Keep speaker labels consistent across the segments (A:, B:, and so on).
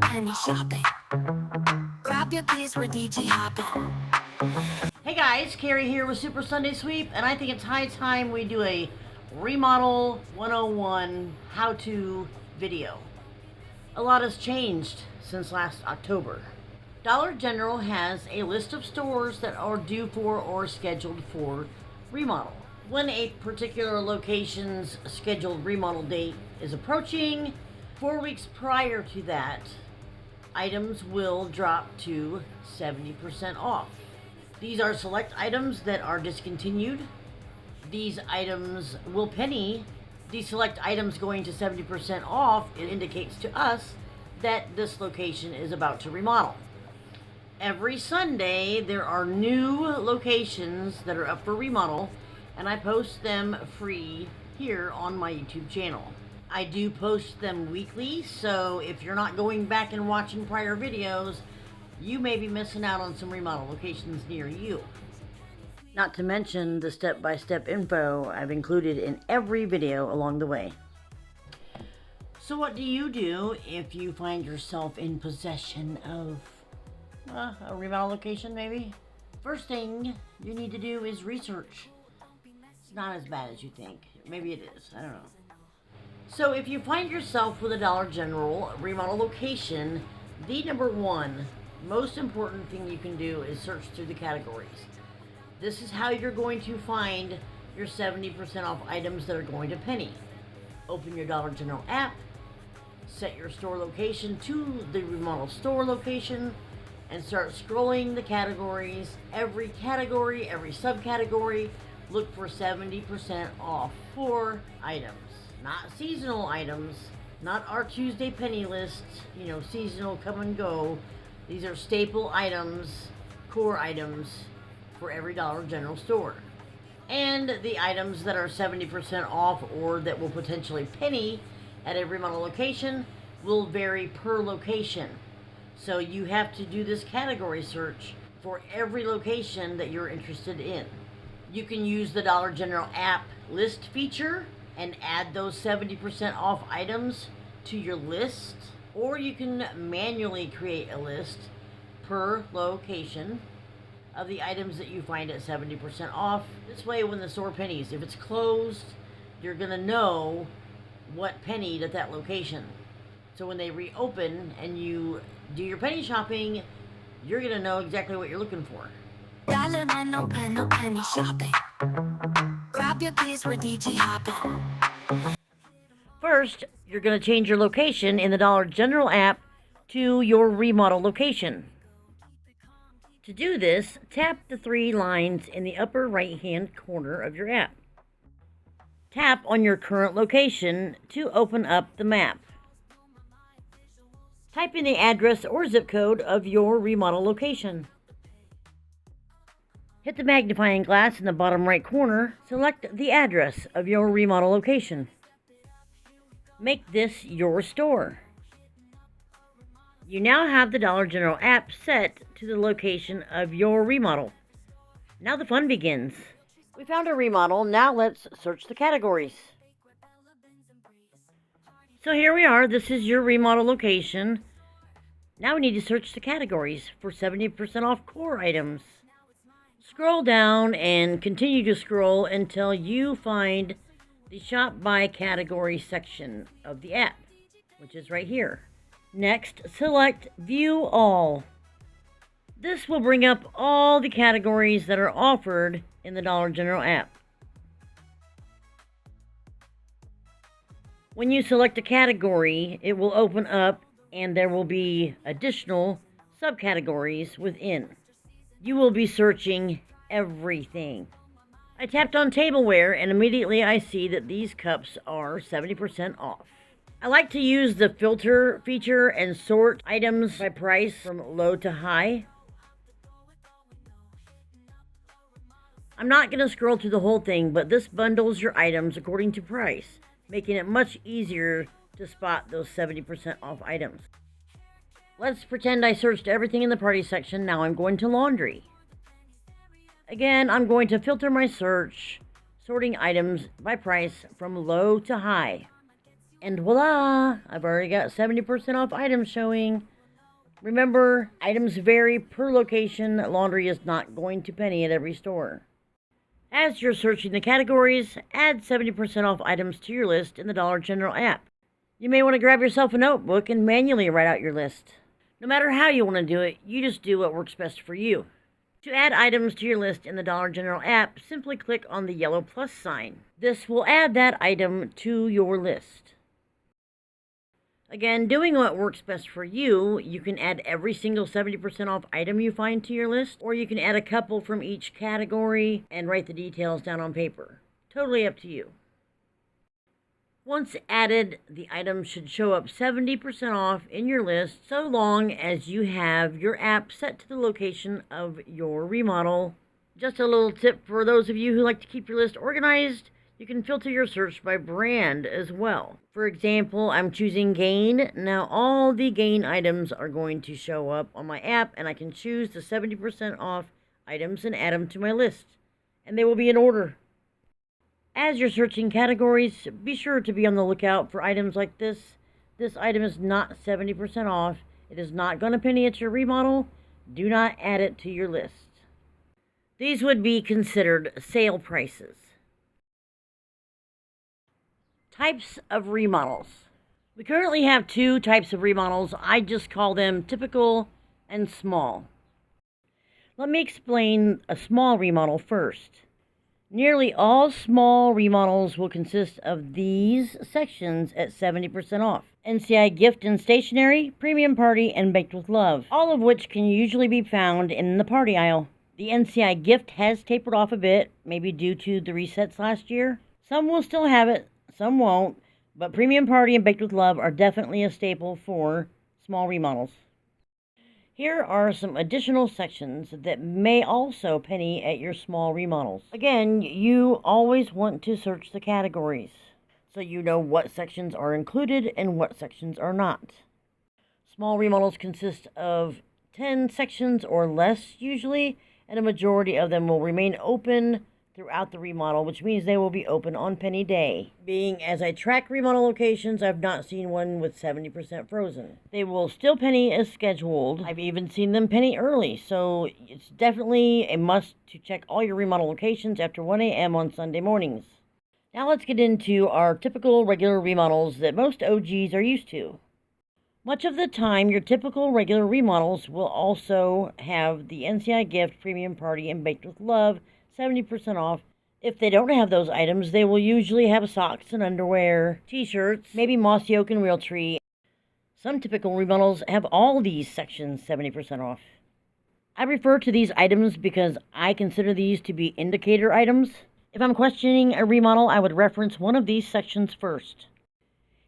A: penny shopping. Grab your piece with DJ hopping.
B: Hey guys, Carrie here with Super Sunday Sweep, and I think it's high time we do a Remodel 101 how-to video. A lot has changed since last October. Dollar General has a list of stores that are due for or scheduled for remodel. When a particular location's scheduled remodel date is approaching, 4 weeks prior to that, items will drop to 70% off. These are select items that are discontinued. These items will penny. These select items going to 70% off, it indicates to us that this location is about to remodel. Every Sunday, there are new locations that are up for remodel, and I post them free here on my YouTube channel. I do post them weekly, so if you're not going back and watching prior videos, you may be missing out on some remodel locations near you. Not to mention the step-by-step info I've included in every video along the way. So what do you do if you find yourself in possession of a remodel location, maybe? First thing you need to do is research. It's not as bad as you think. Maybe it is, I don't know. So if you find yourself with a Dollar General remodel location, the number one most important thing you can do is search through the categories. This is how you're going to find your 70% off items that are going to penny. Open your Dollar General app, set your store location to the remodel store location, and start scrolling the categories. Every category, every subcategory, look for 70% off for items. Not seasonal items, not our Tuesday penny list, seasonal come and go. These are staple items, core items for every Dollar General store. And the items that are 70% off or that will potentially penny at a remodel location will vary per location. So you have to do this category search for every location that you're interested in. You can use the Dollar General app list feature and add those 70% off items to your list, or you can manually create a list per location of the items that you find at 70% off. This way, when the store pennies, if it's closed, you're gonna know what pennied at that location. So when they reopen and you do your penny shopping, you're gonna know exactly what you're looking for.
A: Dollar man, no penny shopping. Grab your piece with DJ hopping.
B: First, you're gonna change your location in the Dollar General app to your remodel location. To do this, tap the three lines in the upper right-hand corner of your app. Tap on your current location to open up the map. Type in the address or zip code of your remodel location. Hit the magnifying glass in the bottom right corner. Select the address of your remodel location. Make this your store. You now have the Dollar General app set to the location of your remodel. Now the fun begins. We found a remodel, now let's search the categories. So here we are, this is your remodel location. Now we need to search the categories for 70% off core items. Scroll down and continue to scroll until you find the Shop by Category section of the app, which is right here. Next, select View All. This will bring up all the categories that are offered in the Dollar General app. When you select a category, it will open up and there will be additional subcategories within. You will be searching everything. I tapped on tableware and immediately I see that these cups are 70% off. I like to use the filter feature and sort items by price from low to high. I'm not going to scroll through the whole thing, but this bundles your items according to price, making it much easier to spot those 70% off items. Let's pretend I searched everything in the party section. Now I'm going to laundry. Again, I'm going to filter my search, sorting items by price from low to high. And voila! I've already got 70% off items showing. Remember, items vary per location. Laundry is not going to penny at every store. As you're searching the categories, add 70% off items to your list in the Dollar General app. You may want to grab yourself a notebook and manually write out your list. No matter how you want to do it, you just do what works best for you. To add items to your list in the Dollar General app, simply click on the yellow plus sign. This will add that item to your list. Again, doing what works best for you, you can add every single 70% off item you find to your list, or you can add a couple from each category and write the details down on paper. Totally up to you. Once added, the item should show up 70% off in your list so long as you have your app set to the location of your remodel. Just a little tip for those of you who like to keep your list organized, you can filter your search by brand as well. For example, I'm choosing Gain. Now all the Gain items are going to show up on my app, and I can choose the 70% off items and add them to my list. And they will be in order. As you're searching categories, be sure to be on the lookout for items like this. This item is not 70% off. It is not going to penny at your remodel. Do not add it to your list. These would be considered sale prices. Types of remodels. We currently have two types of remodels. I just call them typical and small. Let me explain a small remodel first. Nearly all small remodels will consist of these sections at 70% off. NCI Gift and Stationery, Premium Party, and Baked with Love, all of which can usually be found in the party aisle. The NCI Gift has tapered off a bit, maybe due to the resets last year. Some will still have it, some won't, but Premium Party and Baked with Love are definitely a staple for small remodels. Here are some additional sections that may also penny at your small remodels. Again, you always want to search the categories so you know what sections are included and what sections are not. Small remodels consist of 10 sections or less usually, and a majority of them will remain open throughout the remodel, which means they will be open on penny day. Being as I track remodel locations, I've not seen one with 70% frozen. They will still penny as scheduled. I've even seen them penny early, so it's definitely a must to check all your remodel locations after 1 a.m. on Sunday mornings. Now let's get into our typical regular remodels that most OGs are used to. Much of the time, your typical regular remodels will also have the NCI Gift, Premium Party, and Baked with Love 70% off. If they don't have those items, they will usually have socks and underwear, t-shirts, maybe mossy oak and Realtree. Some typical remodels have all these sections 70% off. I refer to these items because I consider these to be indicator items. If I'm questioning a remodel, I would reference one of these sections first.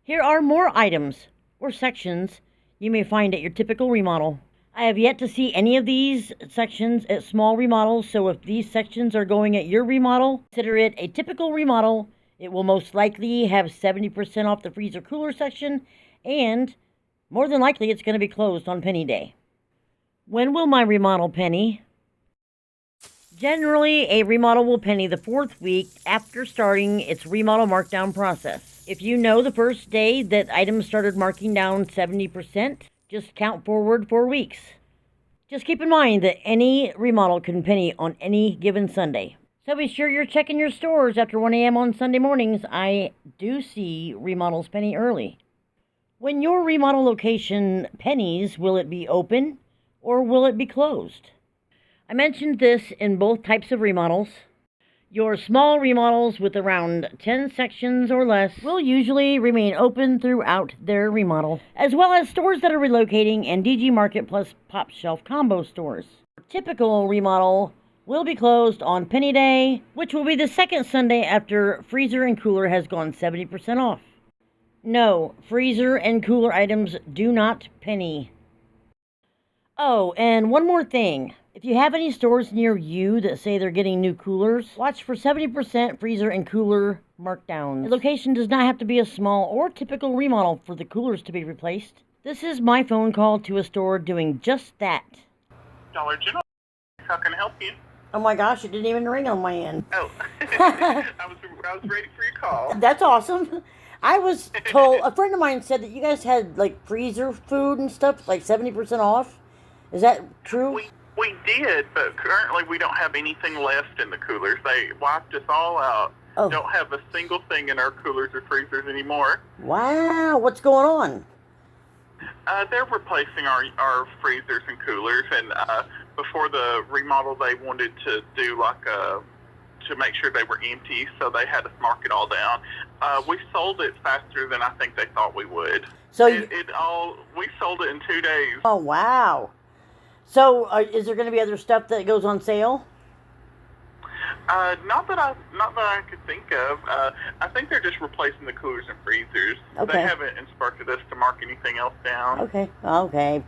B: Here are more items or sections you may find at your typical remodel. I have yet to see any of these sections at small remodels, so if these sections are going at your remodel, consider it a typical remodel. It will most likely have 70% off the freezer cooler section, and more than likely it's going to be closed on penny day. When will my remodel penny? Generally, a remodel will penny the 4th week after starting its remodel markdown process. If you know the first day that items started marking down 70%, just count forward 4 weeks. Just keep in mind that any remodel can penny on any given Sunday. So be sure you're checking your stores after 1 a.m. on Sunday mornings. I do see remodels penny early. When your remodel location pennies, will it be open or will it be closed? I mentioned this in both types of remodels. Your small remodels with around 10 sections or less will usually remain open throughout their remodel, as well as stores that are relocating and DG Market plus Pop Shelf combo stores. Typical remodel will be closed on penny day, which will be the second Sunday after freezer and cooler has gone 70% off. No, freezer and cooler items do not penny. Oh, and one more thing. If you have any stores near you that say they're getting new coolers, watch for 70% freezer and cooler markdowns. The location does not have to be a small or typical remodel for the coolers to be replaced. This is my phone call to a store doing just that.
C: Dollar General, how can I help you?
B: Oh my gosh, it didn't even ring on my end.
C: Oh, I was ready for your call.
B: That's awesome. I was told, a friend of mine said that you guys had like freezer food and stuff, like 70% off. Is that true?
C: We did, but currently we don't have anything left in the coolers. They wiped us all out.
B: Oh.
C: Don't have a single thing in our coolers or freezers anymore.
B: Wow, what's going on?
C: They're replacing our freezers and coolers, and before the remodel, they wanted to do like to make sure they were empty, so they had us mark it all down. We sold it faster than I think they thought we would.
B: So
C: we sold it in 2 days.
B: Oh wow! So is there going to be other stuff that goes on sale?
C: Not that I could think of. I think they're just replacing the coolers and freezers.
B: Okay.
C: They haven't instructed us to mark anything else down.
B: Okay.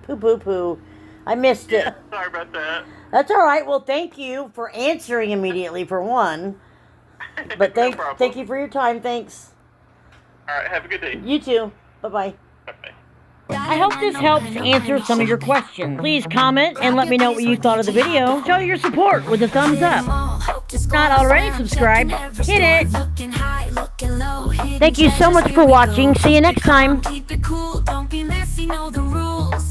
B: Poo. I missed it.
C: Yeah, sorry about that.
B: That's all right. Well, thank you for answering immediately for one. But
C: No problem.
B: thank you for your time. Thanks.
C: All right, have a good day.
B: You too. Bye-bye.
C: Bye-bye.
B: I hope this helps answer some of your questions. Please comment and let me know what you thought of the video. Show your support with a thumbs up. Not already subscribed, hit it. Thank you so much for watching. See you next time.
A: Keep it cool, don't be messy, know the rules.